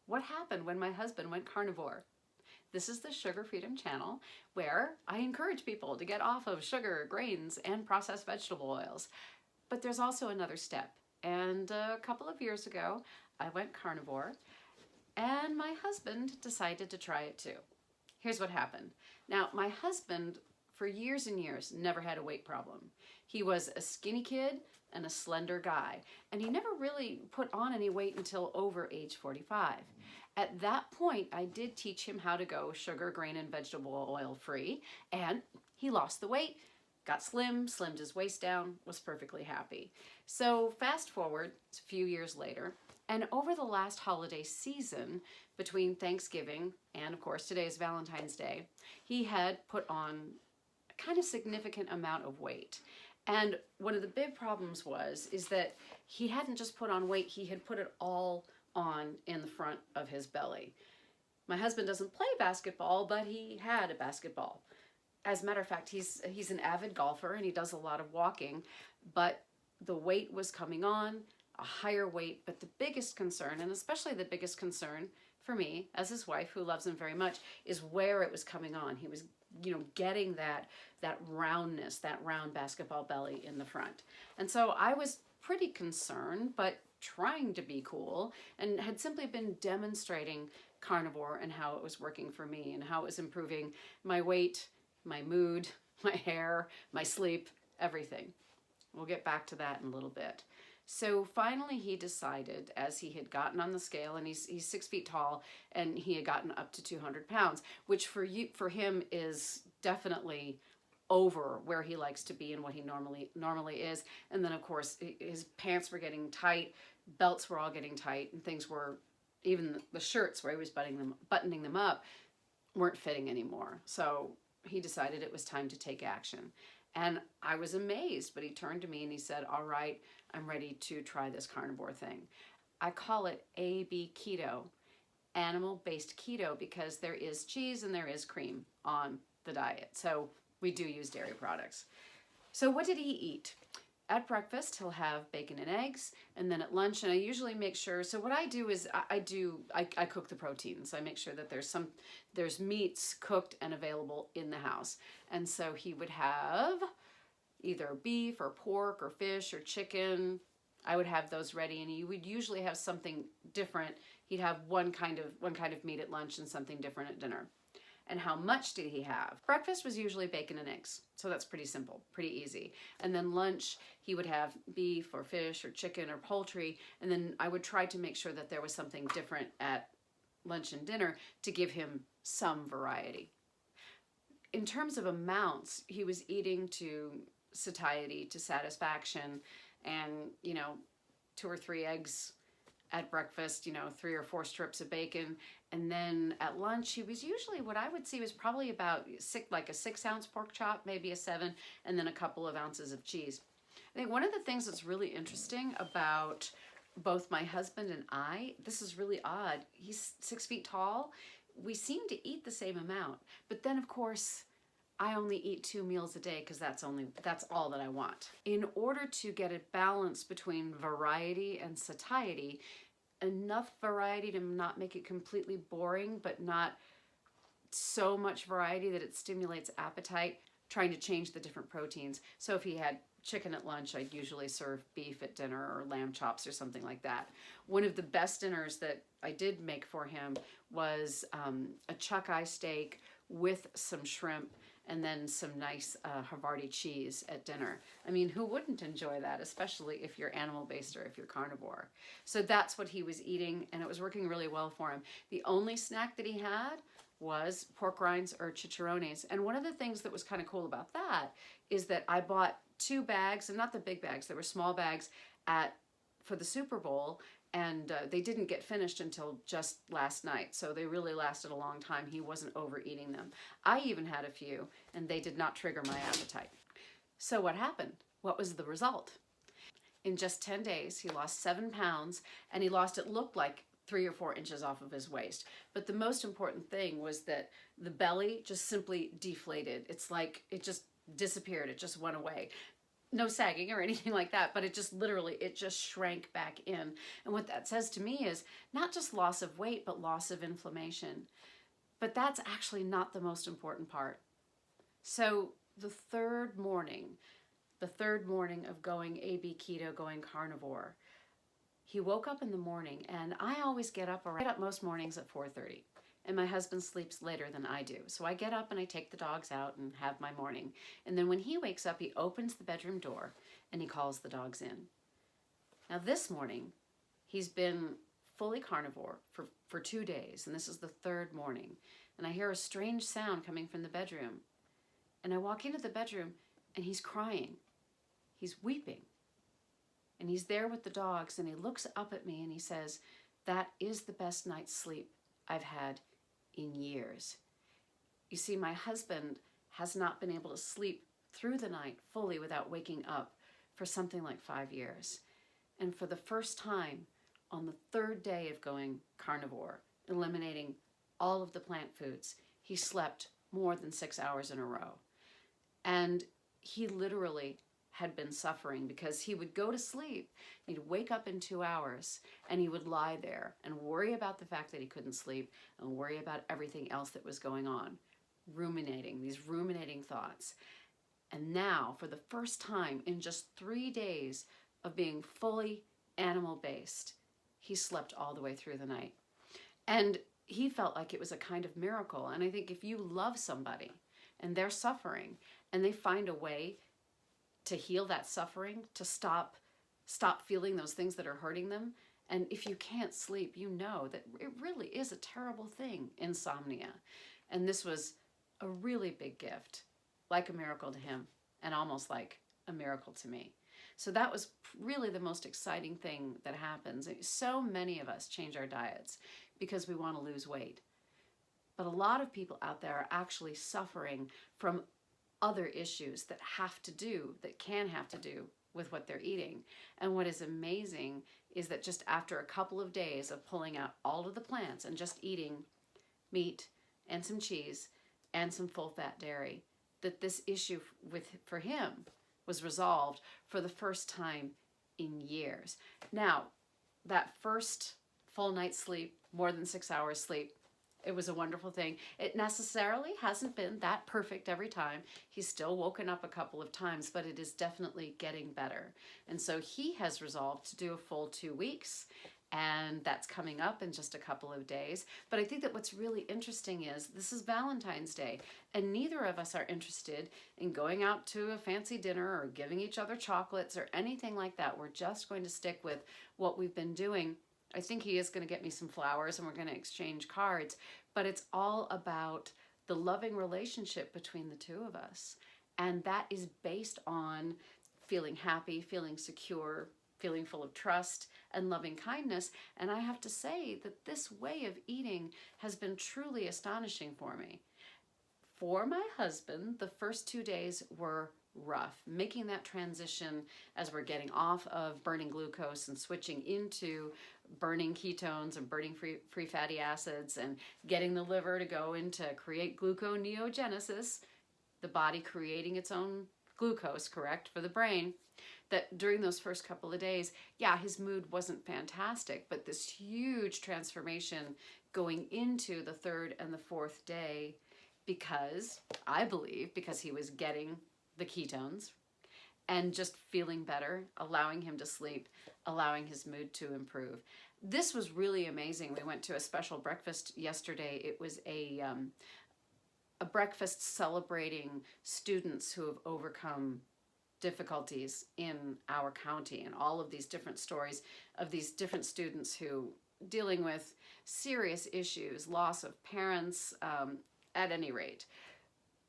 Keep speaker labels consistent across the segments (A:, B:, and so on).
A: what happened when my husband went carnivore. This is the Sugar Freedom channel where I encourage people to get off of sugar, grains, and processed vegetable oils. But there's also another step. And a couple of years ago, I went carnivore and my husband decided to try it too. Here's what happened. Now, my husband, for years and years, never had a weight problem. He was a skinny kid and a slender guy, and he never really put on any weight until over age 45. At that point, I did teach him how to go sugar, grain, and vegetable oil free, and he lost the weight, got slim, slimmed his waist down, was perfectly happy. So fast forward a few years later, and over the last holiday season, between Thanksgiving and of course today is Valentine's Day, he had put on a kind of significant amount of weight. And one of the big problems is that he hadn't just put on weight, he had put it all on in the front of his belly. My husband doesn't play basketball, but he had a basketball. As a matter of fact, he's an avid golfer and he does a lot of walking, but the weight was coming on, a higher weight. But the biggest concern, and especially the biggest concern for me as his wife, who loves him very much, is where it was coming on. He was, getting that roundness, that round basketball belly in the front. And so I was pretty concerned, but trying to be cool, and had simply been demonstrating carnivore and how it was working for me and how it was improving my weight, my mood, my hair, my sleep, everything. We'll get back to that in a little bit. So finally he decided, as he had gotten on the scale, and he's 6 feet tall, and he had gotten up to 200 pounds, which for him is definitely over where he likes to be and what he normally is. And then of course his pants were getting tight, belts were all getting tight, and things were, even the shirts where he was buttoning them up weren't fitting anymore. So he decided it was time to take action. And I was amazed, but he turned to me and he said, all right, I'm ready to try this carnivore thing. I call it AB keto, animal-based keto, because there is cheese and there is cream on the diet. So we do use dairy products. So what did he eat? At breakfast, he'll have bacon and eggs, and then at lunch, and I usually make sure, so what I do is I cook the proteins. I make sure that there's meats cooked and available in the house. And so he would have either beef or pork or fish or chicken. I would have those ready, and he would usually have something different. He'd have one kind of meat at lunch and something different at dinner. And how much did he have? Breakfast was usually bacon and eggs, so that's pretty simple, pretty easy. And then lunch, he would have beef or fish or chicken or poultry, and then I would try to make sure that there was something different at lunch and dinner to give him some variety. In terms of amounts, he was eating to satiety, to satisfaction, and 2 or 3 eggs at breakfast, 3 or 4 strips of bacon. And then at lunch, he was usually, what I would see was probably about like a 6-ounce pork chop, maybe a 7, and then a couple of ounces of cheese. I think one of the things that's really interesting about both my husband and I, this is really odd. He's 6 feet tall. We seem to eat the same amount, but then of course, I only eat 2 meals a day because that's all that I want. In order to get a balance between variety and satiety, enough variety to not make it completely boring, but not so much variety that it stimulates appetite, trying to change the different proteins. So if he had chicken at lunch, I'd usually serve beef at dinner or lamb chops or something like that. One of the best dinners that I did make for him was a chuck eye steak with some shrimp and then some nice Havarti cheese at dinner. I mean, who wouldn't enjoy that, especially if you're animal-based or if you're carnivore? So that's what he was eating, and it was working really well for him. The only snack that he had was pork rinds or chicharrones. And one of the things that was kind of cool about that is that I bought 2 bags, and not the big bags, they were small bags for the Super Bowl, and they didn't get finished until just last night, so they really lasted a long time. He wasn't overeating them. I even had a few, and they did not trigger my appetite. So what happened? What was the result? In just 10 days, he lost 7 pounds, and he lost, it looked like, 3 or 4 inches off of his waist. But the most important thing was that the belly just simply deflated. It's like it just disappeared. It just went away. no sagging or anything like that, but it just literally, it just shrank back in. And what that says to me is not just loss of weight, but loss of inflammation. But that's actually not the most important part. So the third morning of going AB keto, going carnivore, he woke up in the morning, and I always get up most mornings at 4:30. And my husband sleeps later than I do. So I get up and I take the dogs out and have my morning. And then when he wakes up, he opens the bedroom door and he calls the dogs in. Now this morning, he's been fully carnivore for 2 days, and this is the third morning. And I hear a strange sound coming from the bedroom. And I walk into the bedroom and he's crying. He's weeping. And he's there with the dogs, and he looks up at me and he says, "That is the best night's sleep I've had in years." You see, my husband has not been able to sleep through the night fully without waking up for something like 5 years. And for the first time, on the third day of going carnivore, eliminating all of the plant foods, he slept more than 6 hours in a row. And he literally had been suffering because he would go to sleep, he'd wake up in 2 hours, and he would lie there and worry about the fact that he couldn't sleep and worry about everything else that was going on, these ruminating thoughts. And now, for the first time in just 3 days of being fully animal-based, he slept all the way through the night. And he felt like it was a kind of miracle. And I think if you love somebody and they're suffering and they find a way to heal that suffering, to stop feeling those things that are hurting them. And if you can't sleep, you know that it really is a terrible thing, insomnia. And this was a really big gift, like a miracle to him, and almost like a miracle to me. So that was really the most exciting thing that happens. So many of us change our diets because we want to lose weight. But a lot of people out there are actually suffering from other issues that can have to do with what they're eating. And what is amazing is that just after a couple of days of pulling out all of the plants and just eating meat and some cheese and some full-fat dairy, that this issue for him was resolved for the first time in years. Now, that first full night's sleep, more than 6 hours sleep, it was a wonderful thing. It necessarily hasn't been that perfect every time. He's still woken up a couple of times, but it is definitely getting better. And so he has resolved to do a full 2 weeks, and that's coming up in just a couple of days. But I think that what's really interesting is this is Valentine's Day, and neither of us are interested in going out to a fancy dinner or giving each other chocolates or anything like that. We're just going to stick with what we've been doing. I think he is going to get me some flowers and we're going to exchange cards, but it's all about the loving relationship between the two of us. And that is based on feeling happy, feeling secure, feeling full of trust and loving kindness. And I have to say that this way of eating has been truly astonishing for me. For my husband, the first 2 days were rough. Making that transition as we're getting off of burning glucose and switching into burning ketones and burning free fatty acids and getting the liver to go into create gluconeogenesis, the body creating its own glucose, correct, for the brain, that during those first couple of days, yeah, his mood wasn't fantastic, but this huge transformation going into the third and the fourth day because he was getting the ketones and just feeling better, allowing him to sleep, allowing his mood to improve. This was really amazing. We went to a special breakfast yesterday. It was a breakfast celebrating students who have overcome difficulties in our county, and all of these different stories of these different students who dealing with serious issues, loss of parents, at any rate,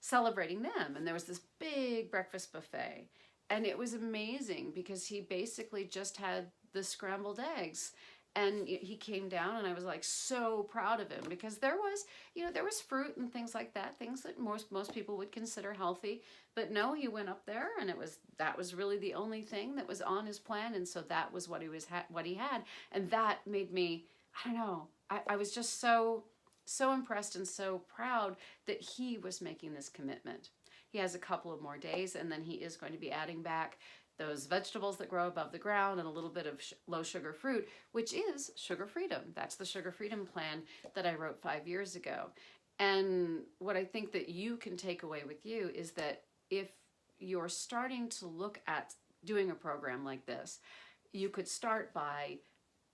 A: celebrating them. And there was this big breakfast buffet, and it was amazing because he basically just had the scrambled eggs, and he came down, and I was like so proud of him because there was fruit and things like that, things that most people would consider healthy, but no, he went up there, and that was really the only thing that was on his plan, and so that was what he had, and that made me, I don't know, I was just so impressed and so proud that he was making this commitment. He has a couple of more days, and then he is going to be adding back those vegetables that grow above the ground and a little bit of low sugar fruit, which is sugar freedom. That's the sugar freedom plan that I wrote 5 years ago. And what I think that you can take away with you is that if you're starting to look at doing a program like this, you could start by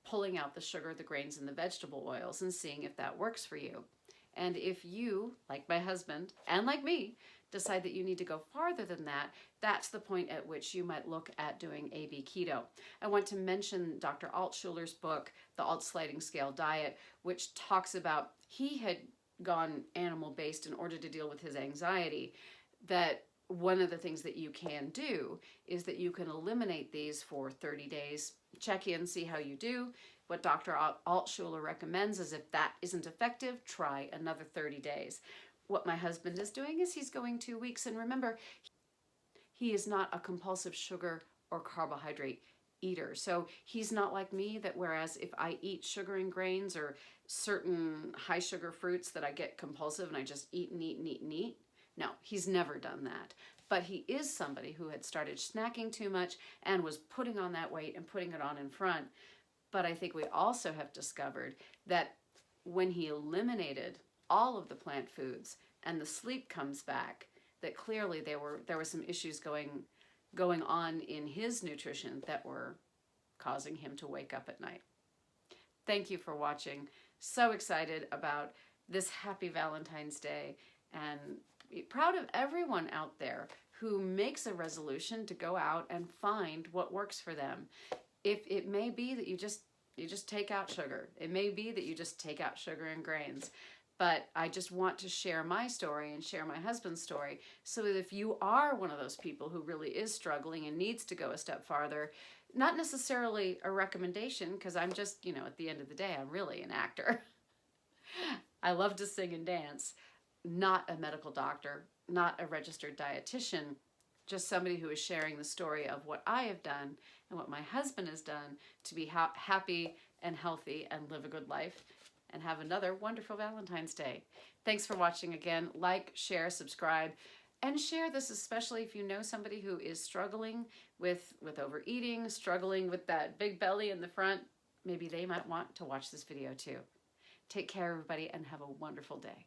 A: pulling out the sugar, the grains, and the vegetable oils and seeing if that works for you. And if you, like my husband and like me, decide that you need to go farther than that, that's the point at which you might look at doing AB keto. I want to mention Dr. Altshuler's book, The Alt Sliding Scale Diet, which talks about he had gone animal-based in order to deal with his anxiety, that one of the things that you can do is that you can eliminate these for 30 days, check in, see how you do. What Dr. Altshuler recommends is if that isn't effective, try another 30 days. What my husband is doing is he's going 2 weeks, and remember, he is not a compulsive sugar or carbohydrate eater. So he's not like me, that whereas if I eat sugar and grains or certain high sugar fruits that I get compulsive and I just eat and eat and eat and eat. No, he's never done that. But he is somebody who had started snacking too much and was putting on that weight and putting it on in front. But I think we also have discovered that when he eliminated all of the plant foods and the sleep comes back, that clearly there were some issues going on in his nutrition that were causing him to wake up at night. Thank you for watching. So excited about this happy Valentine's Day, and proud of everyone out there who makes a resolution to go out and find what works for them. If it may be that you just take out sugar. It may be that you just take out sugar and grains. But I just want to share my story and share my husband's story so that if you are one of those people who really is struggling and needs to go a step farther, not necessarily a recommendation, because I'm just, at the end of the day, I'm really an actor. I love to sing and dance. Not a medical doctor, not a registered dietitian, just somebody who is sharing the story of what I have done and what my husband has done to be happy and healthy and live a good life and have another wonderful Valentine's Day. Thanks for watching again. Like, share, subscribe, and share this, especially if you know somebody who is struggling with overeating, struggling with that big belly in the front. Maybe they might want to watch this video too. Take care, everybody, and have a wonderful day.